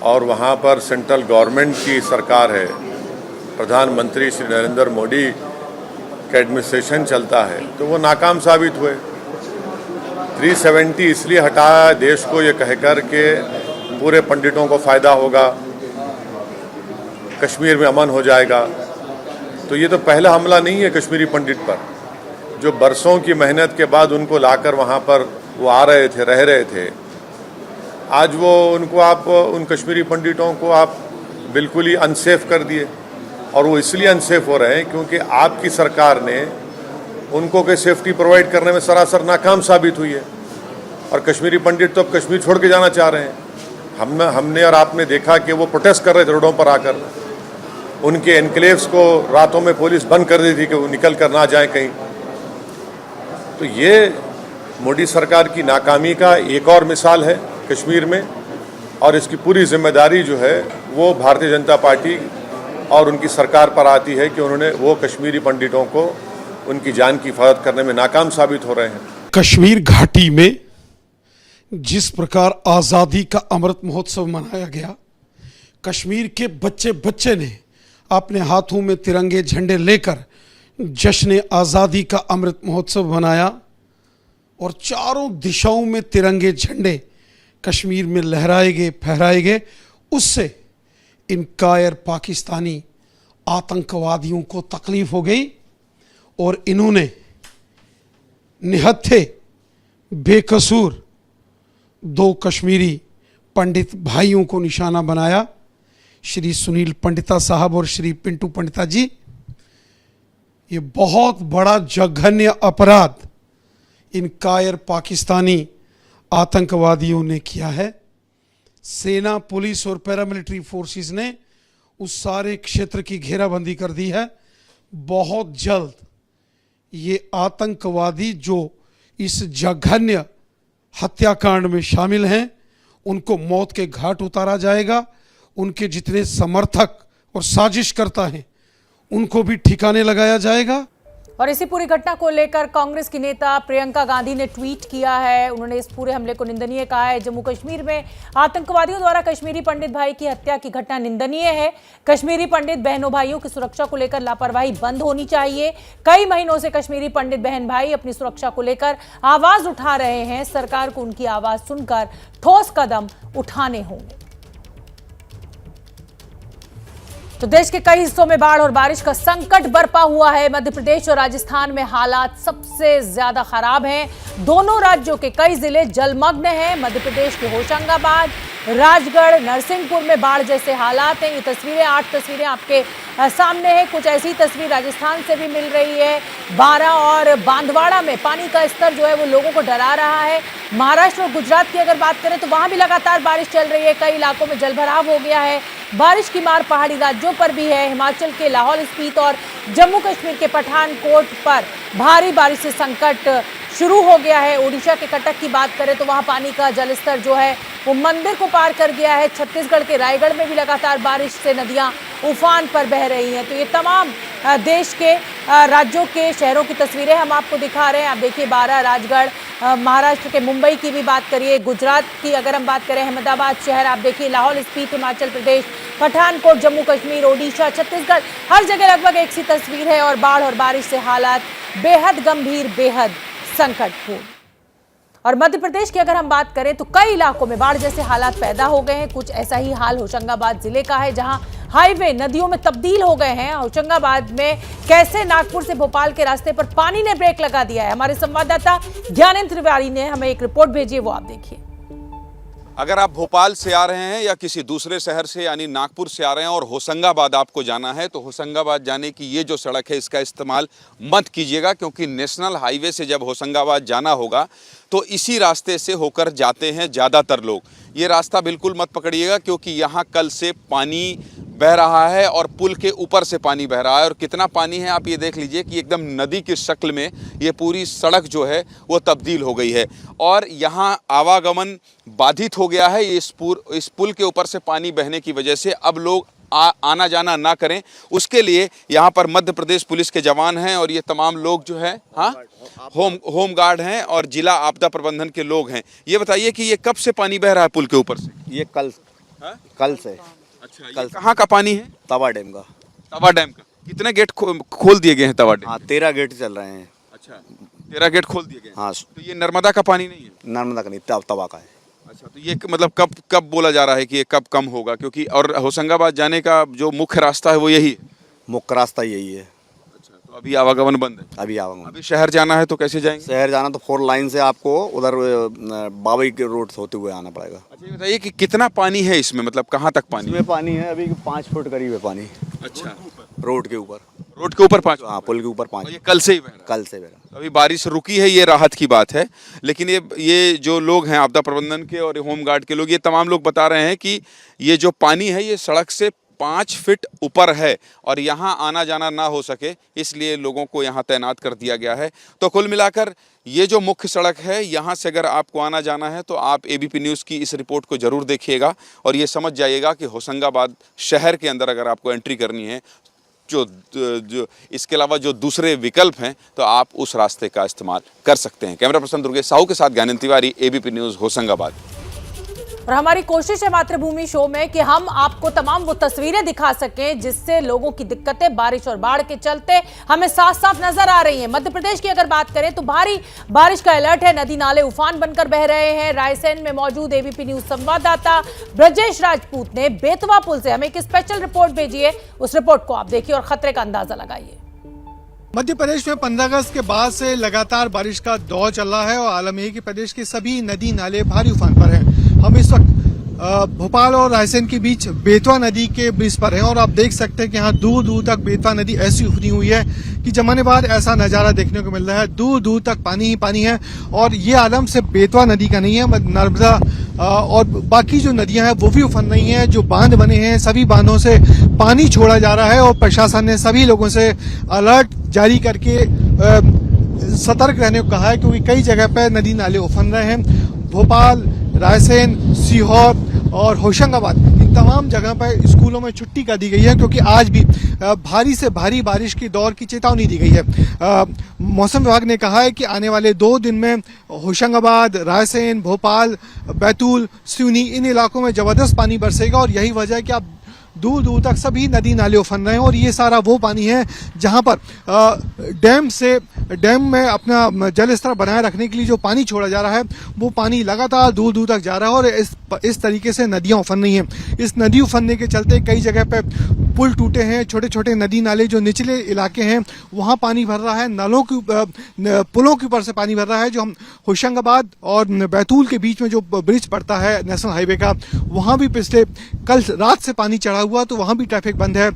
और वहाँ पर सेंट्रल गवर्नमेंट की सरकार है, प्रधानमंत्री श्री नरेंद्र मोदी का एडमिनिस्ट्रेशन चलता है, तो वो नाकाम साबित हुए। 370 इसलिए हटाया देश को ये कहकर के पूरे पंडितों को फ़ायदा होगा, कश्मीर में अमन हो जाएगा। तो ये तो पहला हमला नहीं है कश्मीरी पंडित पर, जो बरसों की मेहनत के बाद उनको लाकर वहाँ पर वो आ रहे थे, रह रहे थे। आज वो उनको आप, उन कश्मीरी पंडितों को आप बिल्कुल ही अनसेफ कर दिए, और वो इसलिए अनसेफ हो रहे हैं क्योंकि आपकी सरकार ने उनको के सेफ्टी प्रोवाइड करने में सरासर नाकाम साबित हुई है। और कश्मीरी पंडित तो अब कश्मीर छोड़ के जाना चाह रहे हैं। हमने और आपने देखा कि वो प्रोटेस्ट कर रहे थे रोडों पर आकर, उनके एनक्लेव्स को रातों में पुलिस बंद कर दी थी कि वो निकल कर ना जाए कहीं। तो ये मोदी सरकार की नाकामी का एक और मिसाल है कश्मीर में, और इसकी पूरी जिम्मेदारी जो है वो भारतीय जनता पार्टी और उनकी सरकार पर आती है कि उन्होंने वो कश्मीरी पंडितों को उनकी जान की हिफाजत करने में नाकाम साबित हो रहे हैं। कश्मीर घाटी में जिस प्रकार आज़ादी का अमृत महोत्सव मनाया गया, कश्मीर के बच्चे बच्चे ने अपने हाथों में तिरंगे झंडे लेकर जश्न आज़ादी का अमृत महोत्सव मनाया, और चारों दिशाओं में तिरंगे झंडे कश्मीर में लहराए गए, फहराए गए। उससे इन कायर पाकिस्तानी आतंकवादियों को तकलीफ हो गई, और इन्होंने निहत्थे बेकसूर 2 कश्मीरी पंडित भाइयों को निशाना बनाया, श्री सुनील पंडिता साहब और श्री पिंटू पंडिता जी। ये बहुत बड़ा जघन्य अपराध इन कायर पाकिस्तानी आतंकवादियों ने किया है। सेना, पुलिस और पैरामिलिट्री फोर्सेस ने उस सारे क्षेत्र की घेराबंदी कर दी है। बहुत जल्द ये आतंकवादी जो इस जघन्य हत्याकांड में शामिल हैं, उनको मौत के घाट उतारा जाएगा। उनके जितने समर्थक और साजिशकर्ता हैं, उनको भी ठिकाने लगाया जाएगा। और इसी पूरी घटना को लेकर कांग्रेस की नेता प्रियंका गांधी ने ट्वीट किया है। उन्होंने इस पूरे हमले को निंदनीय कहा है। जम्मू कश्मीर में आतंकवादियों द्वारा कश्मीरी पंडित भाई की हत्या की घटना निंदनीय है। कश्मीरी पंडित बहनों भाइयों की सुरक्षा को लेकर लापरवाही बंद होनी चाहिए। कई महीनों से कश्मीरी पंडित बहन भाई अपनी सुरक्षा को लेकर आवाज उठा रहे हैं। सरकार को उनकी आवाज सुनकर ठोस कदम उठाने होंगे। तो देश के कई हिस्सों में बाढ़ और बारिश का संकट बरपा हुआ है। मध्य प्रदेश और राजस्थान में हालात सबसे ज्यादा खराब हैं। दोनों राज्यों के कई जिले जलमग्न हैं। मध्य प्रदेश के होशंगाबाद, राजगढ़, नरसिंहपुर में बाढ़ जैसे हालात हैं। ये तस्वीरें, 8 तस्वीरें आपके सामने है। कुछ ऐसी तस्वीर राजस्थान से भी मिल रही है। बारा और बांदवाड़ा में पानी का स्तर जो है वो लोगों को डरा रहा है। महाराष्ट्र और गुजरात की अगर बात करें तो वहां भी लगातार बारिश चल रही है। कई इलाकों में जलभराव हो गया है। बारिश की मार पहाड़ी राज्यों पर भी है। हिमाचल के लाहौल स्पीति और जम्मू कश्मीर के पठानकोट पर भारी बारिश से संकट शुरू हो गया है। ओडिशा के कटक की बात करें तो वहां पानी का जलस्तर जो है वो मंदिर को पार कर गया है। छत्तीसगढ़ के रायगढ़ में भी लगातार बारिश से नदियां उफान पर बह रही हैं। तो ये तमाम देश के राज्यों के शहरों की तस्वीरें हम आपको दिखा रहे हैं। आप देखिए बारा, राजगढ़, महाराष्ट्र के मुंबई की भी बात करिए, गुजरात की अगर हम बात करें अहमदाबाद शहर, आप देखिए लाहौल स्पीति हिमाचल प्रदेश, पठानकोट जम्मू कश्मीर, ओडिशा, छत्तीसगढ़, हर जगह लगभग एक सी तस्वीर है। और बाढ़ और बारिश से हालात बेहद गंभीर, बेहद संकटपूर्ण। और मध्य प्रदेश की अगर हम बात करें तो कई इलाकों में बाढ़ जैसे हालात पैदा हो गए हैं। कुछ ऐसा ही हाल होशंगाबाद जिले का है, जहां हाईवे नदियों में तब्दील हो गए हैं। होशंगाबाद में कैसे नागपुर से भोपाल के रास्ते पर पानी ने ब्रेक लगा दिया है। हमारे संवाददाता ज्ञानेंद्र तिवारी ने हमें एक रिपोर्ट भेजी है, वो आप देखिए। अगर आप भोपाल से आ रहे हैं या किसी दूसरे शहर से यानी नागपुर से आ रहे हैं और होशंगाबाद आपको जाना है, तो होशंगाबाद जाने की ये जो सड़क है इसका इस्तेमाल मत कीजिएगा, क्योंकि नेशनल हाईवे से जब होशंगाबाद जाना होगा तो इसी रास्ते से होकर जाते हैं ज़्यादातर लोग। ये रास्ता बिल्कुल मत पकड़िएगा, क्योंकि यहाँ कल से पानी बह रहा है और पुल के ऊपर से पानी बह रहा है। और कितना पानी है आप ये देख लीजिए कि एकदम नदी की शक्ल में ये पूरी सड़क जो है वो तब्दील हो गई है और यहाँ आवागमन बाधित हो गया है। इस पुल के ऊपर से पानी बहने की वजह से अब लोग आना जाना ना करें, उसके लिए यहाँ पर मध्य प्रदेश पुलिस के जवान हैं और ये तमाम लोग जो है होम गार्ड हैं और जिला आपदा प्रबंधन के लोग हैं। ये बताइए कि ये कब से पानी बह रहा है पुल के ऊपर से? ये कल से। अच्छा, ये कहाँ का पानी है? तवा डैम का। तवा डैम का। कितने गेट खोल दिए गए हैं तवा डैम? 13 गेट चल रहे हैं। अच्छा, 13 गेट खोल दिए गए। हाँ। तो ये नर्मदा का पानी नहीं है? नर्मदा का नहीं, तवा का है। अच्छा, तो ये मतलब कब बोला जा रहा है कि ये कब कम होगा? क्योंकि और होशंगाबाद जाने का जो मुख्य रास्ता है वो यही है? मुख्य रास्ता यही है। अच्छा, तो अभी आवागमन बंद है? अभी शहर जाना है तो कैसे जाएंगे? शहर जाना तो 4 लाइन से आपको उधर बाबई के रोड होते हुए आना पड़ेगा। अच्छा, ये बताइए कि कितना पानी है इसमें, मतलब कहाँ तक पानी? इसमें पानी है अभी 5 फुट करीब है पानी। अच्छा, रोड के ऊपर? रोड के ऊपर 5? हाँ, पुल के ऊपर 5। ये कल से ही बह रहा? कल से बह रहा। अभी बारिश रुकी है, ये राहत की बात है। लेकिन ये जो लोग हैं आपदा प्रबंधन के और होम गार्ड के लोग, ये तमाम लोग बता रहे हैं कि ये जो पानी है ये सड़क से 5 फीट ऊपर है और यहाँ आना जाना ना हो सके, इसलिए लोगों को यहाँ तैनात कर दिया गया है। तो कुल मिलाकर ये जो मुख्य सड़क है, यहाँ से अगर आपको आना जाना है तो आप एबीपी न्यूज़ की इस रिपोर्ट को ज़रूर देखिएगा और ये समझ जाइएगा कि होशंगाबाद शहर के अंदर अगर आपको एंट्री करनी है, जो इसके अलावा जो दूसरे विकल्प हैं, तो आप उस रास्ते का इस्तेमाल कर सकते हैं। कैमरा पर्सन दुर्गेश साहू के साथ ज्ञानेंद्र तिवारी, एबीपी न्यूज़, होशंगाबाद। और हमारी कोशिश है मातृभूमि शो में कि हम आपको तमाम वो तस्वीरें दिखा सकें जिससे लोगों की दिक्कतें बारिश और बाढ़ के चलते हमें साफ साफ नजर आ रही हैं। मध्य प्रदेश की अगर बात करें तो भारी बारिश का अलर्ट है, नदी नाले उफान बनकर बह रहे हैं। रायसेन में मौजूद एबीपी न्यूज संवाददाता ब्रजेश राजपूत ने बेतवा पुल से हमें एक स्पेशल रिपोर्ट भेजी है, उस रिपोर्ट को आप देखिए और खतरे का अंदाजा लगाइए। मध्य प्रदेश में 15 अगस्त के बाद से लगातार बारिश का दौर चल रहा है और आलम यही कि प्रदेश के सभी नदी नाले भारी उफान पर हैं। हम इस वक्त भोपाल और रायसेन के बीच बेतवा नदी के ब्रिज पर हैं और आप देख सकते हैं कि यहाँ दूर दूर तक बेतवा नदी ऐसी उफनी हुई है कि जमाने बाद ऐसा नजारा देखने को मिल रहा है। दूर दूर तक पानी ही पानी है और ये आलम सिर्फ बेतवा नदी का नहीं है, नर्मदा और बाकी जो नदियां हैं वो भी उफन रही हैं। जो बांध बने हैं सभी बांधों से पानी छोड़ा जा रहा है और प्रशासन ने सभी लोगों से अलर्ट जारी करके सतर्क रहने को कहा है, क्योंकि कई जगह पर नदी नाले उफन रहे हैं। भोपाल, रायसेन, सीहोर और होशंगाबाद, इन तमाम जगह पर स्कूलों में छुट्टी कर दी गई है, क्योंकि आज भी भारी से भारी बारिश की दौर की चेतावनी दी गई है। मौसम विभाग ने कहा है कि आने वाले 2 दिन में होशंगाबाद, रायसेन, भोपाल, बैतूल, सिवनी, इन इलाकों में जबरदस्त पानी बरसेगा और यही वजह है कि आप दूर दूर तक सभी नदी नाले उफन रहे हैं और ये सारा वो पानी है जहां पर डैम में अपना जल स्तर बनाए रखने के लिए जो पानी छोड़ा जा रहा है वो पानी लगातार दूर दूर तक जा रहा है और इस तरीके से नदियां उफन रही हैं। इस नदी उफनने के चलते कई जगह पे पुल टूटे हैं, छोटे छोटे नदी नाले जो निचले इलाके हैं वहां पानी भर रहा है, पुलों के ऊपर से पानी भर रहा है। जो हम होशंगाबाद और बैतूल के बीच में जो ब्रिज पड़ता है नेशनल हाईवे का, वहां भी पिछले कल रात से पानी चढ़ा हुआ तो वहां भी ट्रैफिक बंद है।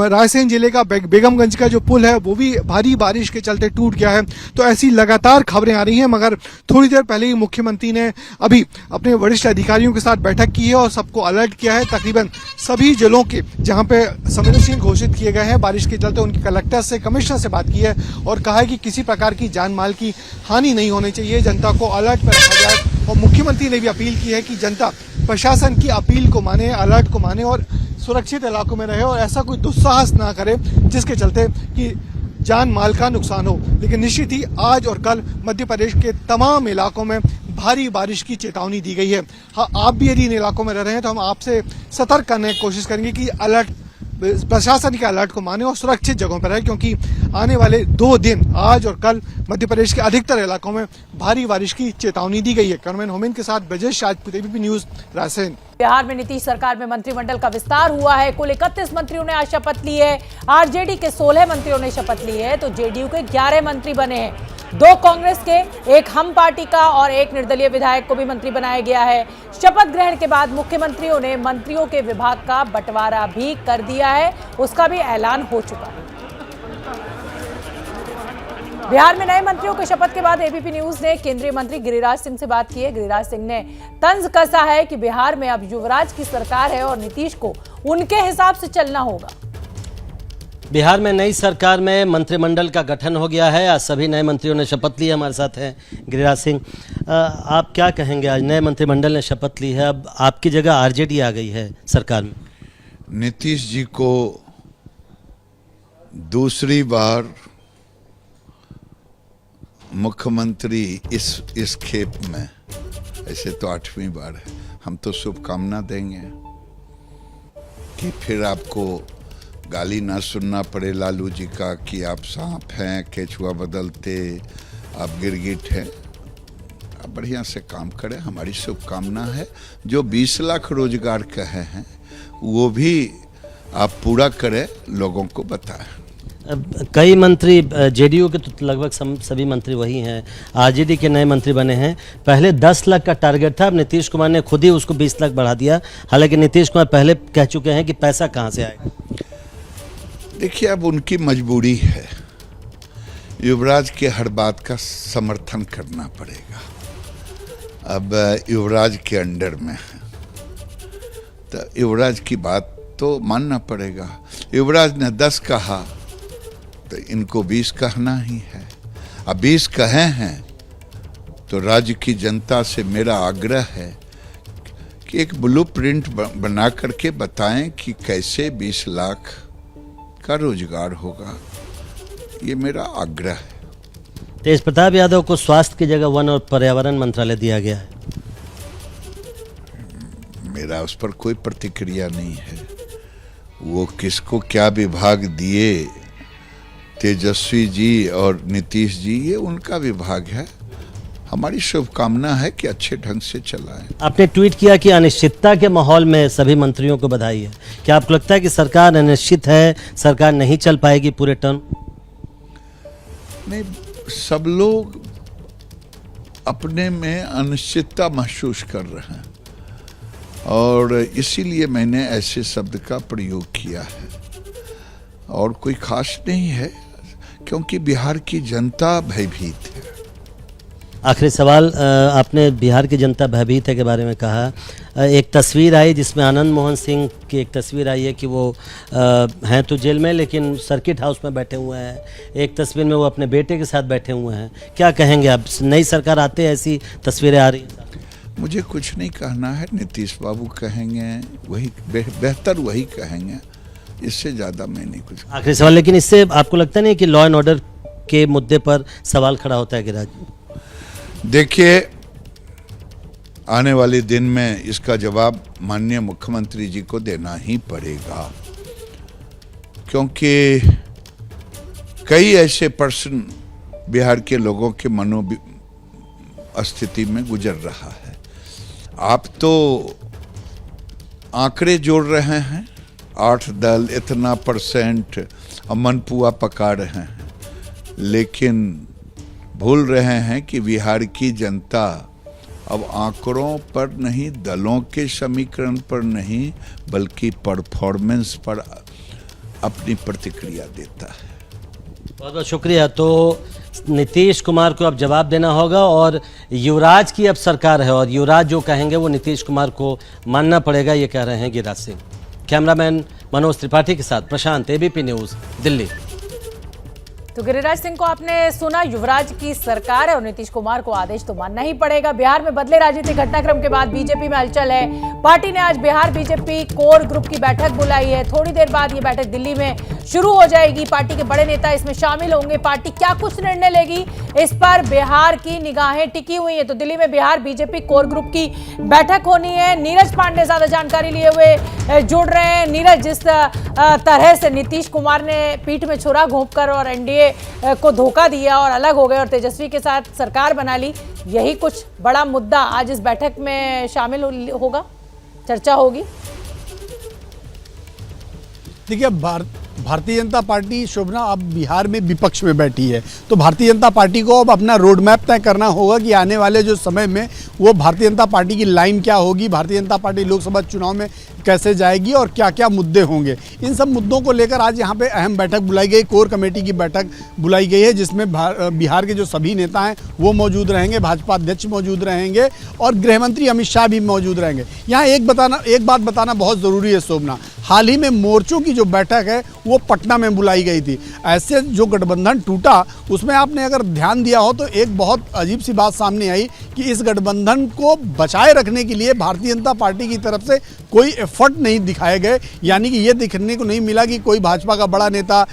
रायसेन जिले का बेगमगंज का जो पुल है वो भी भारी बारिश के चलते टूट गया है। तो ऐसी लगातार खबरें आ रही हैं, मगर थोड़ी देर पहले ही मुख्यमंत्री ने अभी अपने वरिष्ठ अधिकारियों के साथ बैठक की है और सबको अलर्ट किया है। तकरीबन सभी जिलों के जहां पे संवेदनशील घोषित किए गए हैं बारिश के चलते, उनके कलेक्टर से, कमिश्नर से बात की है और कहा है कि किसी प्रकार की जान माल की हानि नहीं होनी चाहिए, जनता को अलर्ट पर रखा जाए। और मुख्यमंत्री ने भी अपील की है कि जनता प्रशासन की अपील को माने, अलर्ट को माने और सुरक्षित इलाकों में रहे और ऐसा कोई दुस्साहस ना करे जिसके चलते कि जान माल का नुकसान हो। लेकिन निश्चित ही आज और कल मध्य प्रदेश के तमाम इलाकों में भारी बारिश की चेतावनी दी गई है। हाँ, आप भी यदि इन इलाकों में रह रहे हैं तो हम आपसे सतर्क करने की कोशिश करेंगे कि अलर्ट, प्रशासन के अलर्ट को माने और सुरक्षित जगहों पर रहे, क्योंकि आने वाले 2 दिन आज और कल मध्य प्रदेश के अधिकतर इलाकों में भारी बारिश की चेतावनी दी गई है। कैमरामैन होमिन के साथ ब्रजेश राजपूत, एबीपी न्यूज, रायसेन। बिहार में नीतीश सरकार में मंत्रिमंडल का विस्तार हुआ है। कुल 31 मंत्रियों ने आज शपथ ली है। आरजेडी के 16 मंत्रियों ने शपथ ली है तो जेडीयू के 11 मंत्री बने हैं। 2 कांग्रेस के, 1 हम पार्टी का और 1 निर्दलीय विधायक को भी मंत्री बनाया गया है। शपथ ग्रहण के बाद मुख्यमंत्रियों ने मंत्रियों के विभाग का बंटवारा भी कर दिया है, उसका भी ऐलान हो चुका है। बिहार में नए मंत्रियों के शपथ के बाद एबीपी न्यूज ने केंद्रीय मंत्री गिरिराज सिंह से बात की है। गिरिराज सिंह ने तंज कसा है कि बिहार में अब युवराज की सरकार है और नीतीश को उनके हिसाब से चलना होगा। बिहार में नई सरकार में मंत्रिमंडल का गठन हो गया है। आज सभी नए मंत्रियों ने शपथ ली। हमारे साथ हैं गिरिराज सिंह। आप क्या कहेंगे, आज नए मंत्रिमंडल ने शपथ ली है, अब आपकी जगह आरजेडी आ गई है सरकार में। नीतीश जी को दूसरी बार मुख्यमंत्री इस खेप में, ऐसे तो 8वीं बार है, हम तो शुभकामना देंगे कि फिर आपको गाली ना सुनना पड़े लालू जी का कि आप सांप हैं, केचुआ बदलते, आप गिरगिट हैं। आप बढ़िया से काम करें, हमारी शुभकामना है। जो 20 लाख रोजगार कहे हैं वो भी आप पूरा करें, लोगों को बताएं। कई मंत्री जेडीयू के तो लगभग सभी मंत्री वही हैं, आरजेडी के नए मंत्री बने हैं। पहले 10 लाख का टारगेट था, अब नीतीश कुमार ने खुद ही उसको 20 लाख बढ़ा दिया। हालांकि नीतीश कुमार पहले कह चुके हैं कि पैसा कहां से आएगा। देखिए, अब उनकी मजबूरी है, युवराज के हर बात का समर्थन करना पड़ेगा। अब युवराज के अंडर में है तो युवराज की बात तो मानना पड़ेगा। युवराज ने 10 कहा तो इनको 20 कहना ही है। अब 20 कहे हैं तो राज्य की जनता से मेरा आग्रह है कि एक ब्लूप्रिंट बना करके बताएं कि कैसे 20 लाख का रोजगार होगा। ये मेरा आग्रह है। तेज प्रताप यादव को स्वास्थ्य की जगह वन और पर्यावरण मंत्रालय दिया गया है। मेरा उस पर कोई प्रतिक्रिया नहीं है। वो किसको क्या विभाग दिए, तेजस्वी जी और नीतीश जी, ये उनका विभाग है। हमारी शुभकामना है कि अच्छे ढंग से चलाएं। आपने ट्वीट किया कि अनिश्चितता के माहौल में सभी मंत्रियों को बधाई है। क्या आपको लगता है कि सरकार अनिश्चित है, सरकार नहीं चल पाएगी पूरे टर्म? नहीं, सब लोग अपने में अनिश्चितता महसूस कर रहे हैं और इसीलिए मैंने ऐसे शब्द का प्रयोग किया है और कोई खास नहीं है, क्योंकि बिहार की जनता भयभीत है। आखिरी सवाल, आपने बिहार की जनता भयभीत है के बारे में कहा। एक तस्वीर आई जिसमें आनंद मोहन सिंह की एक तस्वीर आई है कि वो हैं तो जेल में लेकिन सर्किट हाउस में बैठे हुए हैं। एक तस्वीर में वो अपने बेटे के साथ बैठे हुए हैं। क्या कहेंगे आप, नई सरकार आते ऐसी तस्वीरें आ रही हैं? मुझे कुछ नहीं कहना है, नीतीश बाबू कहेंगे वही बेहतर, वही कहेंगे, इससे ज़्यादा मैं नहीं कुछ। आखिरी सवाल, लेकिन इससे आपको लगता नहीं कि लॉ एंड ऑर्डर के मुद्दे पर सवाल खड़ा होता है गिरिराज? देखिए, आने वाले दिन में इसका जवाब माननीय मुख्यमंत्री जी को देना ही पड़ेगा, क्योंकि कई ऐसे प्रश्न बिहार के लोगों के मनोस्थिति में गुजर रहा है। आप तो आंकड़े जोड़ रहे हैं, 8 दल इतना % अमन पुआ पका रहे हैं, लेकिन भूल रहे हैं कि बिहार की जनता अब आंकड़ों पर नहीं, दलों के समीकरण पर नहीं, बल्कि परफॉर्मेंस पर अपनी प्रतिक्रिया देता है। बहुत बहुत शुक्रिया। तो नीतीश कुमार को अब जवाब देना होगा और युवराज की अब सरकार है और युवराज जो कहेंगे वो नीतीश कुमार को मानना पड़ेगा, ये कह रहे हैं गिरिराज सिंह। कैमरामैन मनोज त्रिपाठी के साथ प्रशांत, एबीपी न्यूज़, दिल्ली। तो गिरिराज सिंह को आपने सुना, युवराज की सरकार है और नीतीश कुमार को आदेश तो मानना ही पड़ेगा। बिहार में बदले राजनीतिक घटनाक्रम के बाद बीजेपी में हलचल है। पार्टी ने आज बिहार बीजेपी कोर ग्रुप की बैठक बुलाई है। थोड़ी देर बाद ये बैठक दिल्ली में शुरू हो जाएगी। पार्टी के बड़े नेता इसमें शामिल होंगे। पार्टी क्या कुछ निर्णय लेगी, इस पर बिहार की निगाहें टिकी हुई है। तो दिल्ली में बिहार बीजेपी कोर ग्रुप की बैठक होनी है। नीरज पांडे ज्यादा जानकारी लिए हुए जुड़ रहे हैं। नीरज, जिस तरह से नीतीश कुमार ने पीठ में छुरा घोंपकर और एनडीए को धोखा दिया और अलग हो गए और तेजस्वी के साथ सरकार बना ली, यही कुछ बड़ा मुद्दा आज इस बैठक में शामिल होगा, चर्चा होगी। देखिए, भारतीय जनता पार्टी, शोभना, अब बिहार में विपक्ष में बैठी है, तो भारतीय जनता पार्टी को अब अपना रोड मैप तय करना होगा कि आने वाले जो समय में वो भारतीय जनता पार्टी की लाइन क्या होगी, भारतीय जनता पार्टी लोकसभा चुनाव में कैसे जाएगी और क्या क्या मुद्दे होंगे। इन सब मुद्दों को लेकर आज यहाँ पे अहम बैठक बुलाई गई, कोर कमेटी की बैठक बुलाई गई है, जिसमें बिहार के जो सभी नेता हैं वो मौजूद रहेंगे, भाजपा अध्यक्ष मौजूद रहेंगे और गृह मंत्री अमित शाह भी मौजूद रहेंगे। यहाँ एक बात बताना बहुत ज़रूरी है शोभना, हाल ही में मोर्चों की जो बैठक है वो पटना में बुलाई गई थी। ऐसे जो गठबंधन टूटा उसमें आपने अगर ध्यान दिया हो तो एक बहुत अजीब सी बात सामने आई कि इस गठबंधन को बचाए रखने के लिए भारतीय जनता पार्टी की तरफ से कोई एफर्ट नहीं दिखाए गए। यानी कि ये दिखने को नहीं मिला कि कोई भाजपा का बड़ा नेता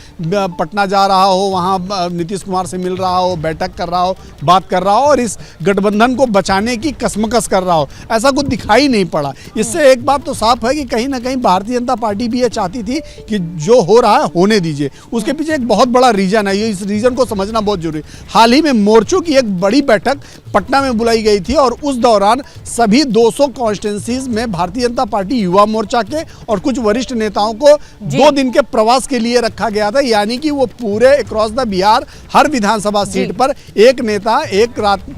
पटना जा रहा हो, वहाँ नीतीश कुमार से मिल रहा हो, बैठक कर रहा हो, बात कर रहा हो और इस गठबंधन को बचाने की कसमकस कर रहा हो, ऐसा कुछ दिखाई नहीं पड़ा। इससे एक बात तो साफ है कि कहीं ना कहीं भारतीय जनता पार्टी भी ये चाहती थी कि जो हो रहा है होने दीजिए। उसके पीछे एक बहुत बड़ा रीजन है, इस रीजन को समझना बहुत जरूरी है। हाल ही में मोर्चों की एक बड़ी बैठक पटना में बुलाई गई थी और उस दौरान सभी 200 कॉन्स्टिट्यूंसीज में भारतीय जनता पार्टी युवा मोर्चा के और कुछ वरिष्ठ नेताओं को 2 दिन के प्रवास के लिए रखा गया था। यानी कि वो पूरे across the Bihar her Vidhan Sabha seat पर एक नेता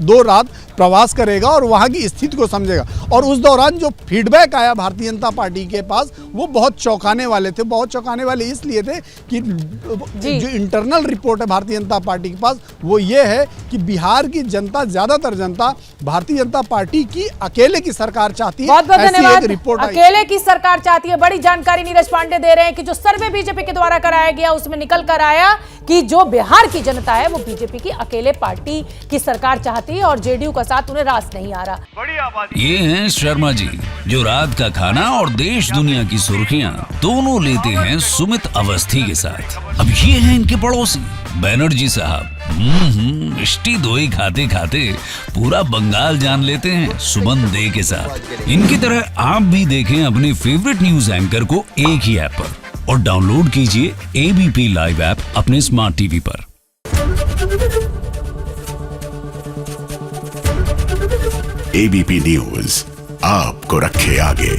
2 रात प्रवास करेगा और वहां की स्थिति को समझेगा। और उस दौरान जो फीडबैक आया भारतीय जनता पार्टी के पास वो बहुत चौंकाने वाले थे। बहुत चौंकाने वाले इसलिए थे कि जो इंटरनल रिपोर्ट है भारतीय जनता पार्टी के पास वो ये है कि बिहार की जनता, ज्यादातर जनता भारतीय जनता पार्टी की अकेले की सरकार चाहती है। बहुत बहुत धन्यवाद। रिपोर्ट अकेले की सरकार चाहती है, बड़ी जानकारी नीरज पांडे दे रहे हैं कि जो सर्वे बीजेपी के द्वारा कराया गया उसमें निकल कर आया कि जो बिहार की जनता है वो बीजेपी की अकेले पार्टी की सरकार चाहती है और जेडीयू का साथ उन्हें रास नहीं आ रहा। ये हैं शर्मा जी, जो रात का खाना और देश दुनिया की सुर्खियां दोनों लेते हैं सुमित अवस्थी के साथ। अब ये हैं इनके पड़ोसी बैनर्जी साहब। मिष्टी दोई खाते खाते पूरा बंगाल जान लेते हैं सुमन दे के साथ। इनकी तरह आप भी देखें अपने फेवरेट न्यूज एंकर को एक ही ऐप पर और डाउनलोड कीजिए एबीपी लाइव ऐप अपने स्मार्ट टीवी पर। एबीपी न्यूज आपको रखे आगे।